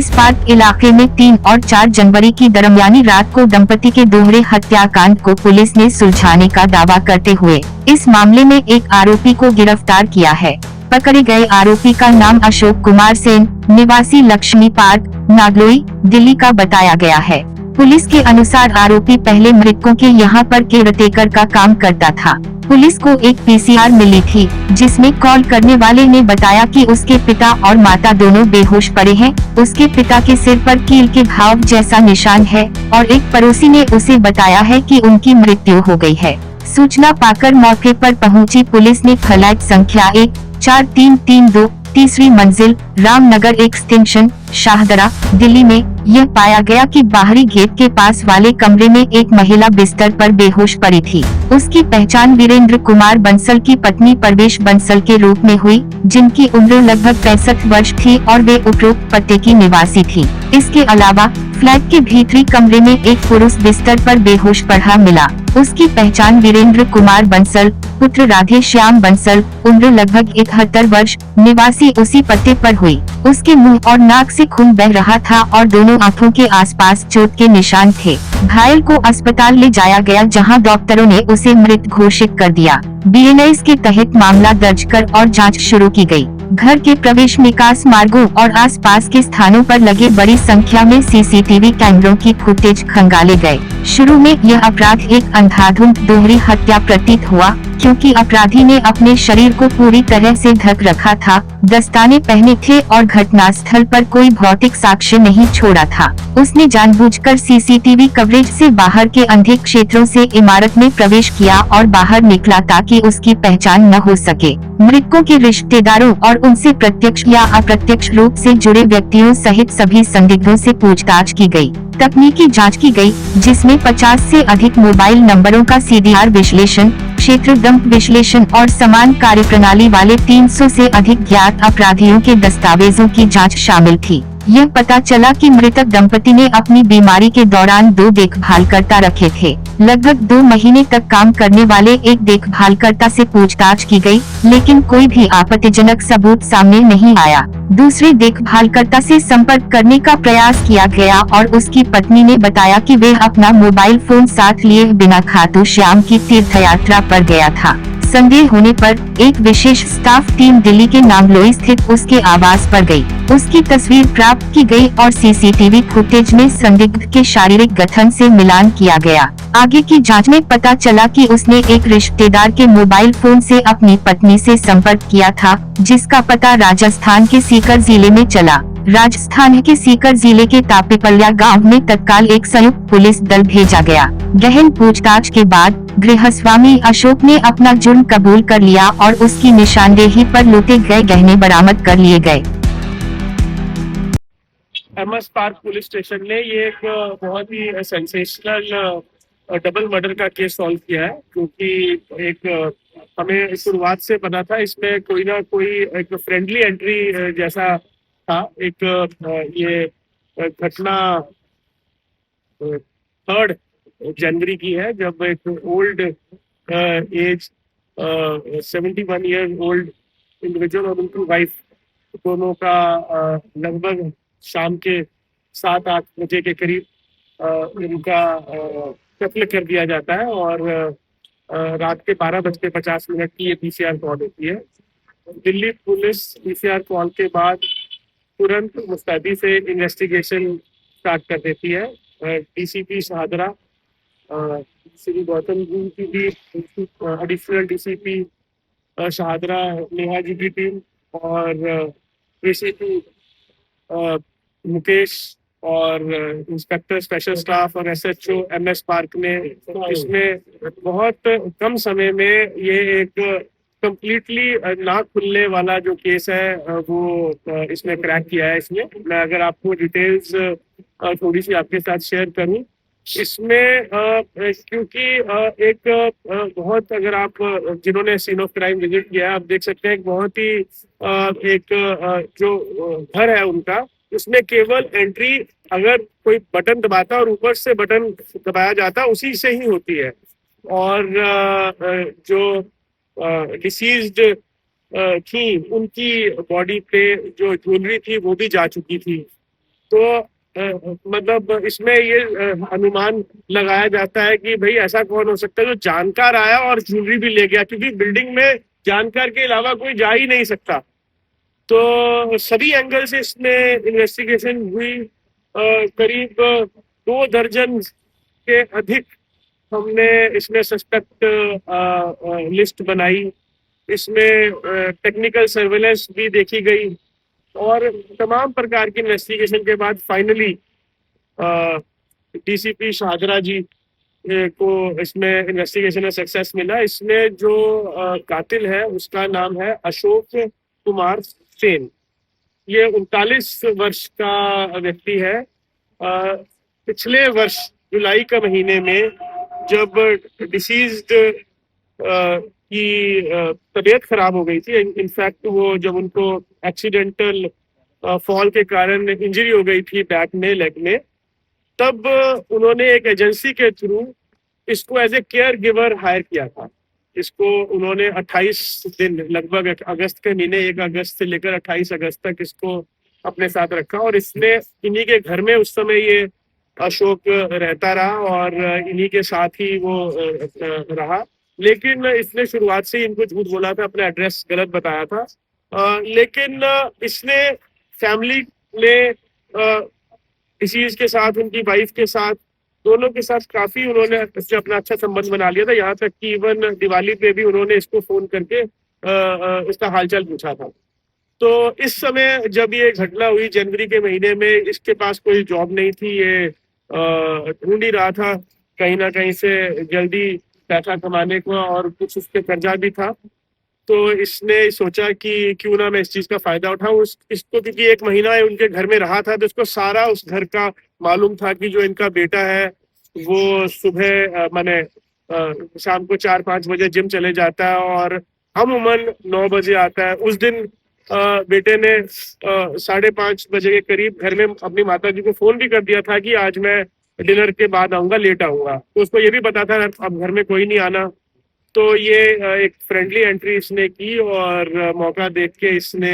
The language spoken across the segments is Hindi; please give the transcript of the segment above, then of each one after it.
एमएस पार्क इलाके में 3 और 4 जनवरी की दरमियानी रात को दंपति के दोहरे हत्याकांड को पुलिस ने सुलझाने का दावा करते हुए इस मामले में एक आरोपी को गिरफ्तार किया है। पकड़े गए आरोपी का नाम अशोक कुमार सेन, निवासी लक्ष्मी पार्क, नागलोई, दिल्ली का बताया गया है। पुलिस के अनुसार आरोपी पहले मृतकों के यहां पर केयरटेकर का काम करता था। पुलिस को एक पीसीआर मिली थी, जिसमें कॉल करने वाले ने बताया कि उसके पिता और माता दोनों बेहोश पड़े हैं। उसके पिता के सिर पर कील के घाव जैसा निशान है और एक पड़ोसी ने उसे बताया है कि उनकी मृत्यु हो गई है। सूचना पाकर मौके पर पहुंची पुलिस ने फ्लैट संख्या 14332 तीसरी मंजिल, रामनगर एक्सटेंशन, शाहदरा, दिल्ली में यह पाया गया कि बाहरी गेट के पास वाले कमरे में एक महिला बिस्तर पर बेहोश पड़ी थी। उसकी पहचान वीरेंद्र कुमार बंसल की पत्नी परवेश बंसल के रूप में हुई, जिनकी उम्र लगभग 65 वर्ष थी और वे उपरोक्त पते की निवासी थी। इसके अलावा फ्लैट के भीतरी कमरे में एक पुरुष बिस्तर पर बेहोश पड़ा मिला। उसकी पहचान वीरेंद्र कुमार बंसल, पुत्र राधे श्याम बंसल, उम्र लगभग 71 वर्ष, निवासी उसी पते पर हुई। उसके मुंह और नाक से खून बह रहा था और दोनों आंखों के आसपास चोट के निशान थे। घायल को अस्पताल ले जाया गया, जहां डॉक्टरों ने उसे मृत घोषित कर दिया। बीएनएस के तहत मामला दर्ज कर और जांच शुरू की गई। घर के प्रवेश निकास मार्गों और आसपास के स्थानों पर लगे बड़ी संख्या में सीसीटीवी कैमरों की फुटेज खंगाले गए। शुरू में यह अपराध एक अंधाधुंध दोहरी हत्या प्रतीत हुआ, क्योंकि अपराधी ने अपने शरीर को पूरी तरह से ढक रखा था, दस्ताने पहने थे और घटनास्थल पर कोई भौतिक साक्ष्य नहीं छोड़ा था। उसने जानबूझकर सीसीटीवी कवरेज से बाहर के अंधे क्षेत्रों से इमारत में प्रवेश किया और बाहर निकला ताकि उसकी पहचान न हो सके। मृतकों के रिश्तेदारों और उनसे प्रत्यक्ष या अप्रत्यक्ष रूप से जुड़े व्यक्तियों सहित सभी संदिग्धों से पूछताछ की गई। तकनीकी जांच की गई, जिसमें 50 से अधिक मोबाइल नंबरों का सीडीआर विश्लेषण, क्षेत्र डंप विश्लेषण और समान कार्यप्रणाली वाले 300 से अधिक ज्ञात अपराधियों के दस्तावेजों की जांच शामिल थी। यह पता चला कि मृतक दंपति ने अपनी बीमारी के दौरान 2 देखभालकर्ता रखे थे। लगभग 2 महीने तक काम करने वाले एक देखभालकर्ता से पूछताछ की गई, लेकिन कोई भी आपत्तिजनक सबूत सामने नहीं आया। दूसरे देखभालकर्ता से संपर्क करने का प्रयास किया गया और उसकी पत्नी ने बताया कि वे अपना मोबाइल फोन साथ लिए बिना खाटू श्याम की तीर्थ यात्रा पर गया था। संदेह होने पर एक विशेष स्टाफ टीम दिल्ली के नांगलोई स्थित उसके आवास पर गई। उसकी तस्वीर प्राप्त की गई और सीसीटीवी फुटेज में संदिग्ध के शारीरिक गठन से मिलान किया गया। आगे की जांच में पता चला कि उसने एक रिश्तेदार के मोबाइल फोन से अपनी पत्नी से संपर्क किया था, जिसका पता राजस्थान के सीकर जिले में चला। राजस्थान के सीकर जिले के तापेपलिया गांव में तत्काल एक संयुक्त पुलिस दल भेजा गया। गहन पूछताछ के बाद गृहस्वामी अशोक ने अपना जुर्म कबूल कर लिया और उसकी निशानदेही पर लूटे गए गहने बरामद कर लिए गए। एमएस पार्क पुलिस स्टेशन ने ये एक बहुत ही सेंसेशनल डबल मर्डर का केस सॉल्व किया है, क्योंकि एक हमें शुरुआत से पता था इसमें कोई ना कोई एक फ्रेंडली एंट्री जैसा था। एक ये घटना 3 जनवरी की है, जब एक old age 71 year old individual और उनकी वाइफ दोनों का लगभग शाम के 7-8 बजे के करीब उनका कत्ल कर दिया जाता है और रात के 12:50 की ये पीसीआर कॉल होती है। दिल्ली पुलिस पीसीआर कॉल के बाद तुरंत मुस्तैदी से इन्वेस्टिगेशन स्टार्ट कर देती है। डीसीपी शाहदरा, श्री गौतम जी की भी एडिशनल डीसीपी शाहदरा नेहा जी की टीम और एसीपी मुकेश और इंस्पेक्टर स्पेशल स्टाफ और एसएचओ एमएस पार्क ने इसमें बहुत कम समय में ये एक कंप्लीटली ना खुलने वाला जो केस है वो इसमें क्रैक किया है। इसमें मैं अगर आपको डिटेल्स थोड़ी सी आपके साथ शेयर करूं, इसमें क्योंकि एक बहुत, अगर आप जिन्होंने सीन ऑफ क्राइम विजिट किया है, आप देख सकते हैं बहुत ही एक जो घर है उनका, उसमें केवल एंट्री अगर कोई बटन दबाता और ऊपर से बटन दबाया जाता उसी से ही होती है। और जो डिसीज्ड थी उनकी बॉडी पे जो ज्वेलरी थी वो भी जा चुकी थी। तो मतलब इसमें ये अनुमान लगाया जाता है कि भाई ऐसा कौन हो सकता है जो जानकार आया और ज्वेलरी भी ले गया, क्योंकि बिल्डिंग में जानकार के अलावा कोई जा ही नहीं सकता। तो सभी एंगल से इसमें इन्वेस्टिगेशन हुई। करीब 2 दर्जन के अधिक हमने इसमें सस्पेक्ट लिस्ट बनाई। इसमें टेक्निकल सर्वेलेंस भी देखी गई और तमाम प्रकार की इन्वेस्टिगेशन के बाद फाइनली डीसीपी शाहदरा जी को इसमें इन्वेस्टिगेशन में सक्सेस मिला। इसमें जो कातिल है उसका नाम है अशोक कुमार सेन। ये 39 वर्ष का व्यक्ति है। पिछले वर्ष जुलाई का महीने में जब डिसीज्ड की तबीयत खराब हो गई थी, इनफैक्ट वो जब उनको एक्सीडेंटल फॉल के कारण इंजरी हो गई थी बैक में, लेग में, तब उन्होंने एक एजेंसी के थ्रू इसको as a care giver hire किया था। इसको उन्होंने 28 दिन लगभग अगस्त के महीने 1 अगस्त से लेकर 28 अगस्त तक इसको अपने साथ रखा और इसने इन्हीं के घर में उस समय ये अशोक रहता रहा और इन्हीं के साथ ही वो रहा। लेकिन इसने शुरुआत से इनको झूठ बोला था, अपना एड्रेस गलत बताया था। लेकिन इसने फैमिली में डिसीज के साथ, उनकी वाइफ के साथ, दोनों के साथ काफी उन्होंने इससे अपना अच्छा संबंध बना लिया था। यहाँ तक कि इवन दिवाली पे भी उन्होंने इसको फोन करके इसका हालचाल पूछा था। तो इस समय जब ये घटना हुई जनवरी के महीने में, इसके पास कोई जॉब नहीं थी, ये ढूंढ ही रहा था कहीं ना कहीं से जल्दी पैसा कमाने को और कुछ उसके कर्जा भी था। तो इसने सोचा कि क्यों ना मैं इस चीज का फायदा उठाऊं। इसको क्योंकि 1 महीना उनके घर में रहा था तो इसको सारा उस घर का मालूम था कि जो इनका बेटा है वो सुबह माने शाम को 4-5 बजे जिम चले जाता है और अमूमन 9 बजे आता है। उस दिन बेटे ने 5:30 बजे के करीब घर में अपनी माता जी को फोन भी कर दिया था कि आज मैं डिनर के बाद आऊंगा, लेट आऊंगा। तो उसको ये भी पता था अब घर में कोई नहीं आना। तो ये एक फ्रेंडली एंट्री इसने की और मौका देख के इसने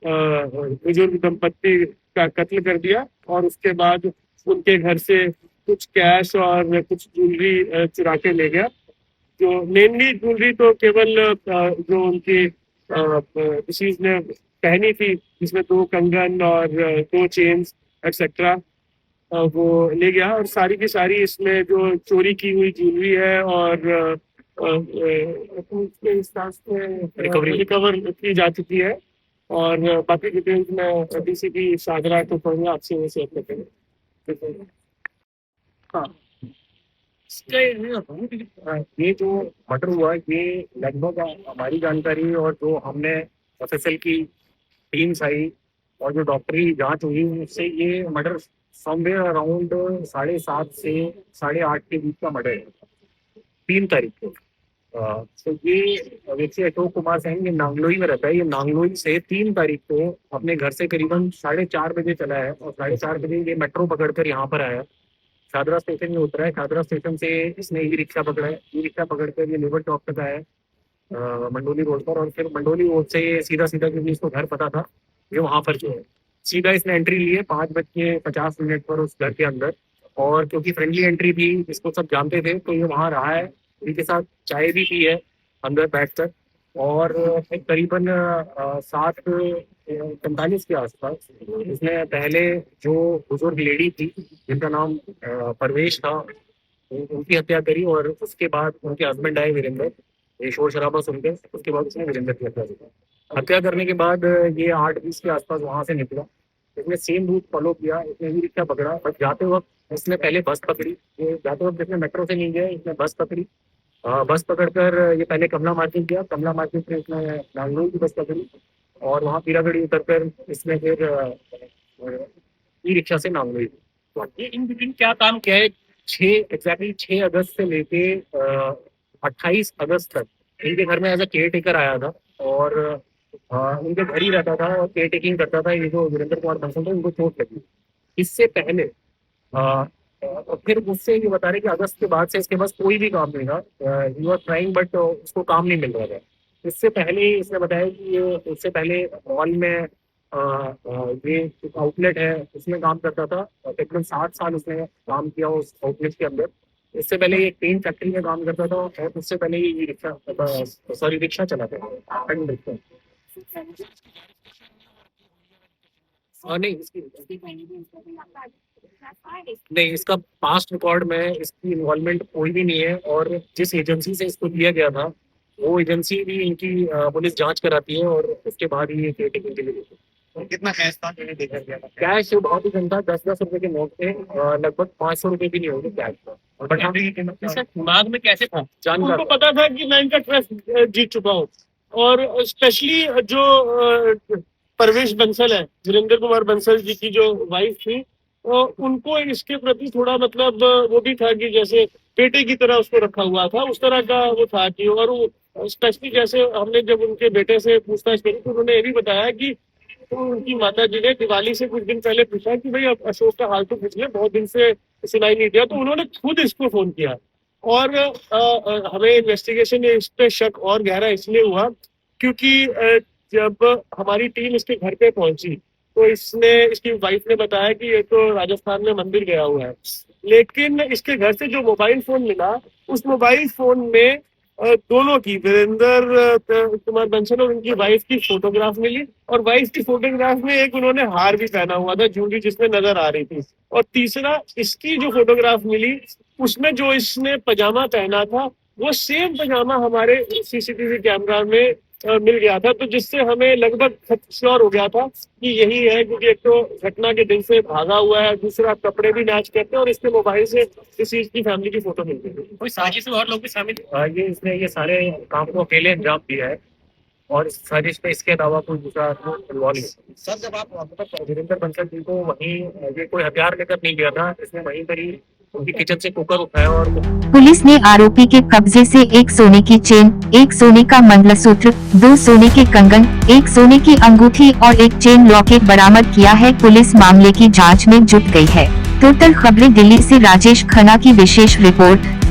बुजुर्ग दंपत्ति का कत्ल कर दिया और उसके बाद उनके घर से कुछ कैश और कुछ ज्वेलरी चुरा के ले गया। जो मेनली ज्वेलरी तो केवल जो उनकी डिसीज ने पहनी थी, जिसमें 2 कंगन और 2 चेन्स एक्सेट्रा, वो ले गया। और सारी की सारी इसमें जो चोरी की हुई ज्वेलरी है और रिकवर की जा चुकी है और बाकी डिटेल्स में डीसीपी शाहदरा को पढ़ूंगा, आपसे वो शेयर करेंगे। हाँ, ये जो मर्डर हुआ ये लगभग हमारी जानकारी और जो हमने एफएसएल की टीम्स आई और जो डॉक्टरी जांच हुई उससे ये मर्डर समवेयर अराउंड 7:30 से 8:30 के बीच का मर्डर है, 3 तारीख को। तो ये व्यक्ति अशोक कुमार सेन ये नांगलोई में रहता है। ये नांगलोई से 3 तारीख को अपने घर से करीबन 4:30 बजे चला है और 4:30 बजे ये मेट्रो पकड़कर यहाँ पर आया। शाहदरा स्टेशन में उतरा है, शाहदरा स्टेशन से इसने ई रिक्शा पकड़ा है, ई रिक्शा पकड़कर ये लेबर चौक तक आया मंडोली रोड पर और फिर मंडोली रोड से ये सीधा क्योंकि इसको घर पता था ये वहाँ पर जो है सीधा इसने एंट्री ली है 5:50 पर उस घर के अंदर। और क्योंकि फ्रेंडली एंट्री थी, इसको सब जानते थे, तो ये वहाँ रहा है, इनके साथ चाय भी पी है अंदर बैठकर। और करीबन 7:45 के आसपास इसने पहले जो बुजुर्ग लेडी थी जिनका नाम परवेश था उनकी हत्या करी और उसके बाद उनके हस्बैंड आए वीरेंद्र, ये शोर शराबा सुनकर उसके बाद उसने वीरेंद्र की हत्या की। हत्या करने के बाद ये 8:20 के आसपास वहां से निकला। इसने सेम रूट फॉलो किया, इसने ई रिक्शा पकड़ा, बट जाते वक्त इसने पहले बस पकड़ी। ये जाते वक्त इसने मेट्रो से नहीं गया, इसने बस पकड़ी। बस पकड़कर ये पहले कमला मार्केट गया, कमला मार्केट से इसने नांगलोई की बस पकड़ी और वहाँ पीरागढ़ी उतरकर इसने फिर ई रिक्शा से नांगलोई। तो ये इन बिटवीन क्या काम किया है, 6 अगस्त से लेके 28 अगस्त तक इनके घर में एज अ केयर टेकर आया था और इनके घर ही रहता था और केयर टेकिंग करता था। ये जो वीरेंद्र कुमार बंसल था इनको चोट लगी। इससे पहले और फिर उससे ये बता रहे कि अगस्त के बाद से इसके पास कोई भी काम नहीं था, ही वाज ट्राइंग बट उसको काम नहीं मिल रहा था। इससे पहले इसने बताया कि ये उससे पहले मॉल में ये एक आउटलेट है, उसमें काम करता था। तकरीबन 7 साल उसने काम किया उस आउटलेट के अंदर। इससे पहले ये टीन फैक्ट्री में काम करता था और उससे पहले ये रिक्शा चलाता था, हैंड रिक्शा। नहीं नहीं, इसका पास्ट रिकॉर्ड में इसकी इन्वॉल्वमेंट कोई भी नहीं है, और जिस एजेंसी से इसको दिया गया था वो एजेंसी भी इनकी पुलिस जांच कराती है, और उसके बाद ही ये केयरटेकिंग के लिए देती है। कितना कैश था जो देखा गया था? कैश बहुत ही कम था, 10-10 रुपए के नोट थे, लगभग 500 रुपए भी नहीं होंगे कैश का। बट की कीमत इसका दिमाग में कैसे था? उनको जानकार पता था कि मैं इनका ट्रस्ट जीत चुका हूँ, और स्पेशली जो परवेश बंसल है, वीरेंद्र कुमार बंसल जी की जो वाइफ थी, उनको इसके प्रति थोड़ा मतलब वो भी था कि जैसे बेटे की तरह उसको रखा हुआ था, उस तरह का वो था कि, और वो स्पेशली जैसे हमने जब उनके बेटे से पूछताछ करी तो उन्होंने ये भी बताया कि तो उनकी माता जी ने दिवाली से कुछ दिन पहले पूछा कि भाई अब अशोक का हाल तो पूछ ले, बहुत दिन से सुनाई नहीं दिया, तो उन्होंने खुद इसको फोन किया। और हमें इन्वेस्टिगेशन इस पे शक और गहरा इसलिए हुआ क्योंकि जब हमारी टीम इसके घर पे पहुंची तो इसकी वाइफ ने बताया कि ये तो राजस्थान में मंदिर गया हुआ है, लेकिन इसके घर से जो मोबाइल फोन मिला, उस मोबाइल फोन में दोनों की, वीरेंद्र कुमार बंसल और उनकी वाइफ की फोटोग्राफ मिली, और वाइफ की फोटोग्राफ में एक उन्होंने हार भी पहना हुआ था, ज्वेलरी जिसमें नजर आ रही थी। और तीसरा, इसकी जो फोटोग्राफ मिली उसमें जो इसने पजामा पहना था वो सेम पजामा हमारे सीसीटीवी कैमरा में मिल गया था, तो जिससे हमें लगभग श्योर हो गया था कि यही है, क्योंकि एक तो घटना के दिन से भागा हुआ है, दूसरा कपड़े भी मैच करते हैं, और इसके मोबाइल से किसी की फैमिली की फोटो मिलती है। कोई साजिश में और लोग भी शामिल ये इसने ये सारे काम को अकेले अंजाम दिया है, और इस साजिश में इसके अलावा कोई दूसरा इन्वॉल्व नहीं। सर जब आप मतलब वीरेंद्र बंसल जी को वहीं, ये कोई हथियार लेकर नहीं गया था, इसने वहीं पर ही उनकी किचन से कुकर उठाया और पुलिस ने आरोपी के कब्जे से एक सोने की चेन, एक सोने का मंगलसूत्र, 2 सोने के कंगन, एक सोने की अंगूठी और एक चेन लॉकेट बरामद किया है। पुलिस मामले की जांच में जुट गई है। टोटल खबरें दिल्ली से राजेश खन्ना की विशेष रिपोर्ट।